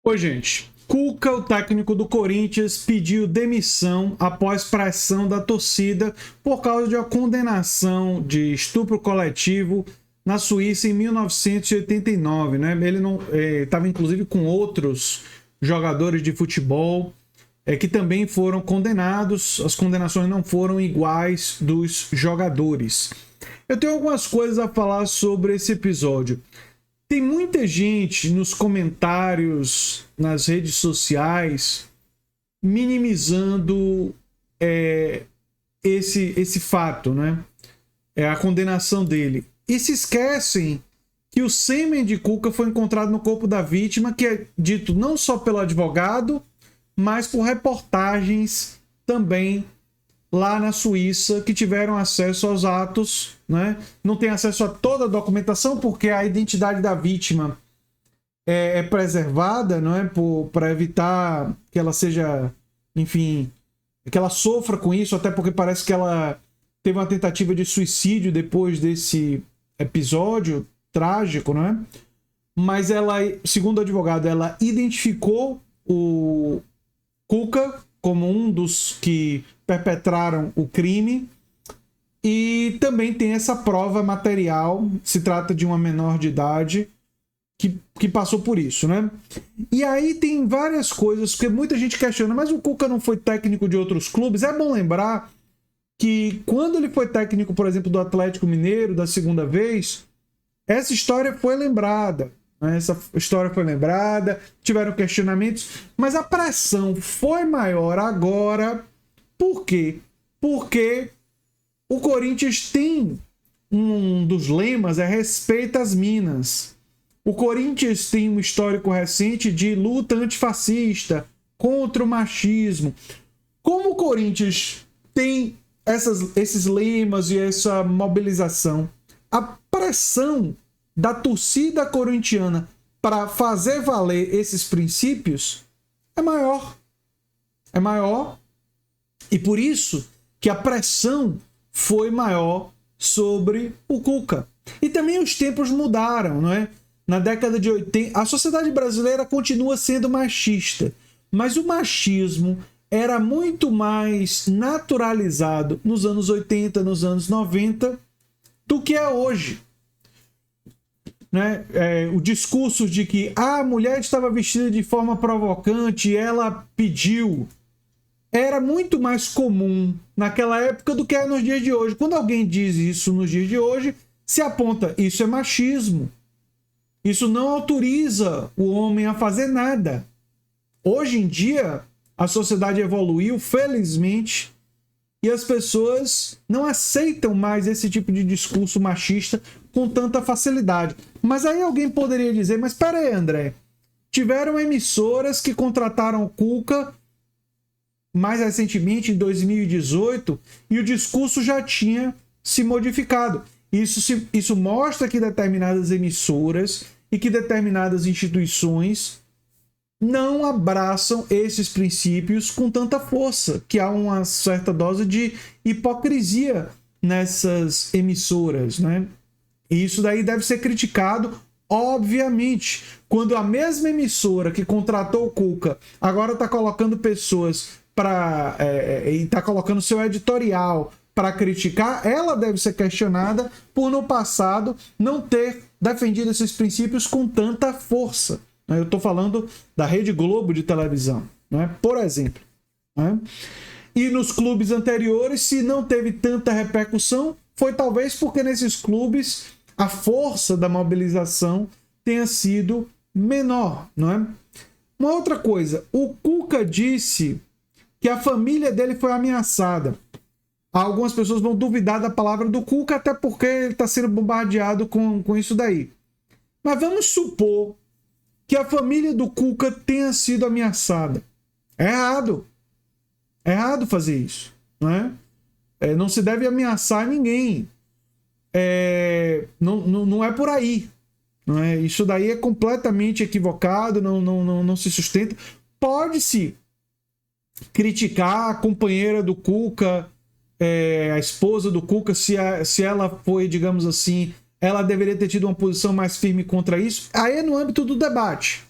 Oi, gente. Cuca, o técnico do Corinthians, pediu demissão após pressão da torcida por causa de uma condenação de estupro coletivo na Suíça em 1989, né? Ele não estava inclusive com outros jogadores de futebol que também foram condenados. As condenações não foram iguais dos jogadores. Eu tenho algumas coisas a falar sobre esse episódio. Tem muita gente nos comentários, nas redes sociais, minimizando esse fato, né? A condenação dele. E se esquecem que o sêmen de Cuca foi encontrado no corpo da vítima, que é dito não só pelo advogado, mas por reportagens também lá na Suíça, que tiveram acesso aos atos, né? Não tem acesso a toda a documentação, porque a identidade da vítima é preservada, não é? Para evitar que ela seja, enfim, que ela sofra com isso, até porque parece que ela teve uma tentativa de suicídio depois desse episódio trágico, não é? Mas ela, segundo o advogado, ela identificou o Cuca como um dos que perpetraram o crime e também tem essa prova material. Se trata de uma menor de idade que passou por isso, né? E aí tem várias coisas que muita gente questiona, mas o Cuca não foi técnico de outros clubes? É bom lembrar que quando ele foi técnico, por exemplo, do Atlético Mineiro da segunda vez, essa história foi lembrada. Essa história foi lembrada, tiveram questionamentos, mas a pressão foi maior agora. Por quê? Porque o Corinthians tem um dos lemas, respeita as minas. O Corinthians tem um histórico recente de luta antifascista, contra o machismo. Como o Corinthians tem esses lemas e essa mobilização, a pressão da torcida corintiana para fazer valer esses princípios é maior. É maior. E por isso que a pressão foi maior sobre o Cuca. E também os tempos mudaram, não é? Na década de 80, a sociedade brasileira continua sendo machista, mas o machismo era muito mais naturalizado nos anos 80, nos anos 90, do que é hoje. Né? O discurso de que a mulher estava vestida de forma provocante e ela pediu era muito mais comum naquela época do que é nos dias de hoje. Quando alguém diz isso nos dias de hoje, se aponta, isso é machismo. Isso não autoriza o homem a fazer nada. Hoje em dia, a sociedade evoluiu, felizmente, e as pessoas não aceitam mais esse tipo de discurso machista com tanta facilidade. Mas aí alguém poderia dizer, mas peraí, André, tiveram emissoras que contrataram o Cuca mais recentemente, em 2018, e o discurso já tinha se modificado. Isso mostra que determinadas emissoras e que determinadas instituições não abraçam esses princípios com tanta força, que há uma certa dose de hipocrisia nessas emissoras, né? E isso daí deve ser criticado, obviamente. Quando a mesma emissora que contratou o Cuca agora está colocando pessoas e está colocando seu editorial para criticar, ela deve ser questionada por no passado não ter defendido esses princípios com tanta força. Eu estou falando da Rede Globo de televisão, né? Por exemplo. Né? E nos clubes anteriores, se não teve tanta repercussão, foi talvez porque nesses clubes a força da mobilização tenha sido menor. Não é? Uma outra coisa, o Cuca disse que a família dele foi ameaçada. Algumas pessoas vão duvidar da palavra do Cuca, até porque ele está sendo bombardeado com isso daí. Mas vamos supor que a família do Cuca tenha sido ameaçada. É errado. É errado fazer isso. Não é? Não se deve ameaçar ninguém. Não é por aí. Não é? Isso daí é completamente equivocado, não se sustenta. Pode-se criticar a companheira do Cuca, a esposa do Cuca, se ela foi, digamos assim, ela deveria ter tido uma posição mais firme contra isso. Aí é no âmbito do debate.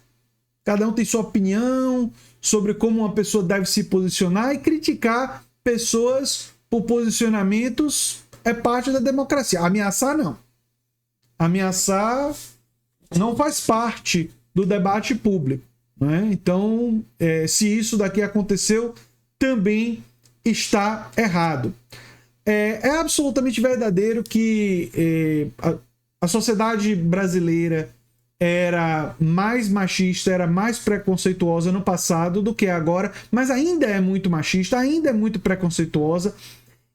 Cada um tem sua opinião sobre como uma pessoa deve se posicionar, e criticar pessoas por posicionamentos é parte da democracia. Ameaçar, não. Ameaçar não faz parte do debate público, né? Então, se isso daqui aconteceu, também está errado. É absolutamente verdadeiro que a sociedade brasileira era mais machista, era mais preconceituosa no passado do que agora, mas ainda é muito machista, ainda é muito preconceituosa,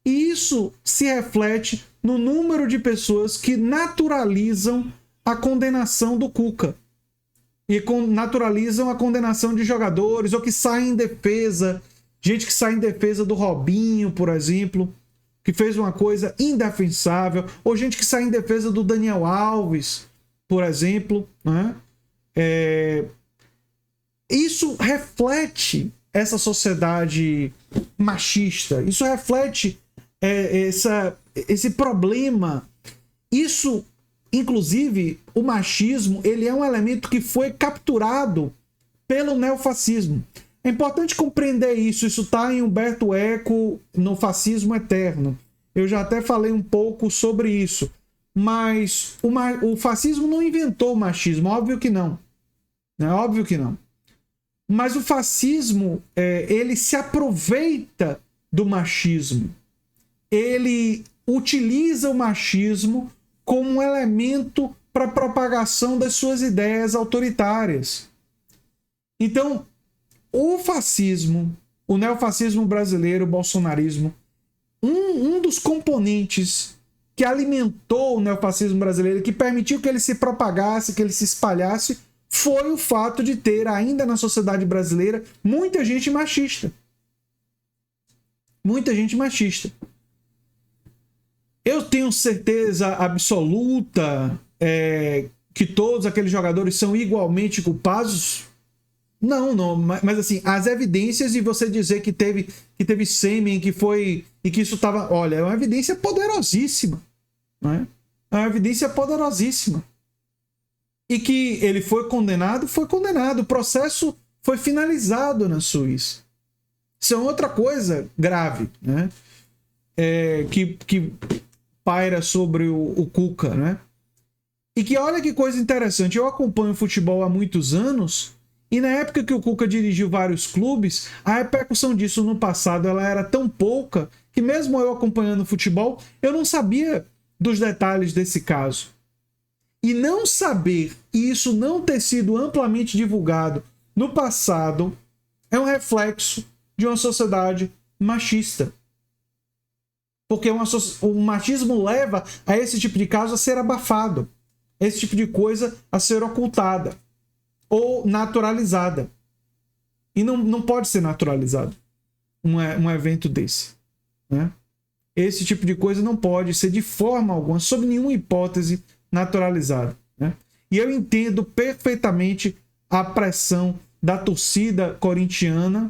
e isso se reflete no número de pessoas que naturalizam a condenação do Cuca e naturalizam a condenação de jogadores, ou que saem em defesa, gente que sai em defesa do Robinho, por exemplo, que fez uma coisa indefensável, ou gente que sai em defesa do Daniel Alves, por exemplo, né? Isso reflete essa sociedade machista, isso reflete esse problema. Isso, inclusive, o machismo, ele é um elemento que foi capturado pelo neofascismo. É importante compreender isso está em Humberto Eco, no Fascismo Eterno. Eu já até falei um pouco sobre isso. Mas o fascismo não inventou o machismo, óbvio que não. É óbvio que não. Mas o fascismo, ele se aproveita do machismo. Ele utiliza o machismo como um elemento para a propagação das suas ideias autoritárias. Então, o fascismo, o neofascismo brasileiro, o bolsonarismo, um dos componentes que alimentou o neofascismo brasileiro, que permitiu que ele se propagasse, que ele se espalhasse, foi o fato de ter ainda na sociedade brasileira muita gente machista. Muita gente machista. Eu tenho certeza absoluta que todos aqueles jogadores são igualmente culpados? Não, mas assim, as evidências de você dizer que teve sêmen, que foi, e que isso estava, olha, é uma evidência poderosíssima, né? É uma evidência poderosíssima. E que ele foi condenado, o processo foi finalizado na Suíça. Isso é outra coisa grave, né? Que paira sobre o Cuca, né? E que olha que coisa interessante, eu acompanho futebol há muitos anos, e na época que o Cuca dirigiu vários clubes, a repercussão disso no passado ela era tão pouca que mesmo eu acompanhando futebol, eu não sabia dos detalhes desse caso. E não saber e isso não ter sido amplamente divulgado no passado é um reflexo de uma sociedade machista. Porque o machismo leva a esse tipo de caso a ser abafado, esse tipo de coisa a ser ocultada ou naturalizada. E não pode ser naturalizado um evento desse, né? Esse tipo de coisa não pode ser de forma alguma, sob nenhuma hipótese, naturalizado, né? E eu entendo perfeitamente a pressão da torcida corintiana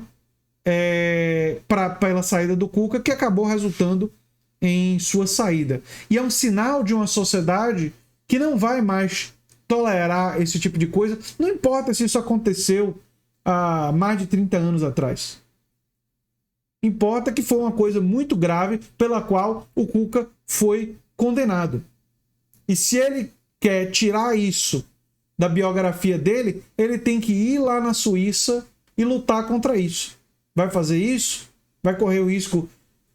pela saída do Cuca, que acabou resultando em sua saída. E é um sinal de uma sociedade que não vai mais tolerar esse tipo de coisa, não importa se isso aconteceu há mais de 30 anos atrás. Importa que foi uma coisa muito grave pela qual o Cuca foi condenado. E se ele quer tirar isso da biografia dele, ele tem que ir lá na Suíça e lutar contra isso. Vai fazer isso? Vai correr o risco,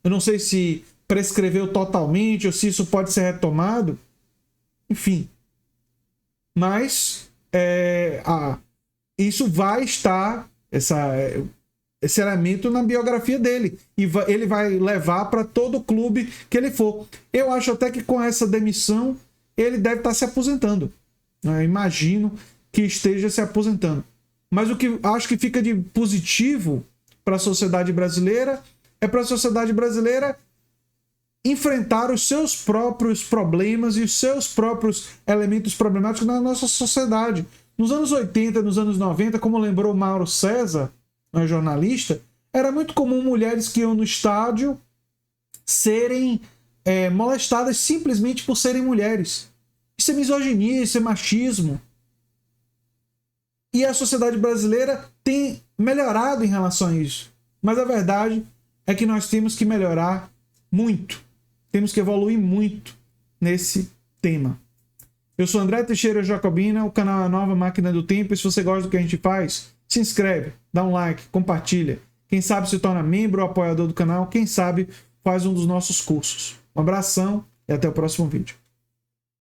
eu não sei se prescreveu totalmente ou se isso pode ser retomado. Enfim. Mas isso vai estar, esse elemento na biografia dele. E ele vai levar para todo clube que ele for. Eu acho até que com essa demissão ele deve estar se aposentando. Eu imagino que esteja se aposentando. Mas o que acho que fica de positivo para a sociedade brasileira é para a sociedade brasileira enfrentar os seus próprios problemas e os seus próprios elementos problemáticos na nossa sociedade. Nos anos 80, nos anos 90, como lembrou Mauro César, jornalista, era muito comum mulheres que iam no estádio serem molestadas simplesmente por serem mulheres. Isso é misoginia, isso é machismo. E a sociedade brasileira tem melhorado em relação a isso. Mas a verdade é que nós temos que melhorar muito. Temos que evoluir muito nesse tema. Eu sou André Teixeira Jacobina, o canal é a Nova Máquina do Tempo. E se você gosta do que a gente faz, se inscreve, dá um like, compartilha. Quem sabe se torna membro ou apoiador do canal. Quem sabe faz um dos nossos cursos. Um abração e até o próximo vídeo.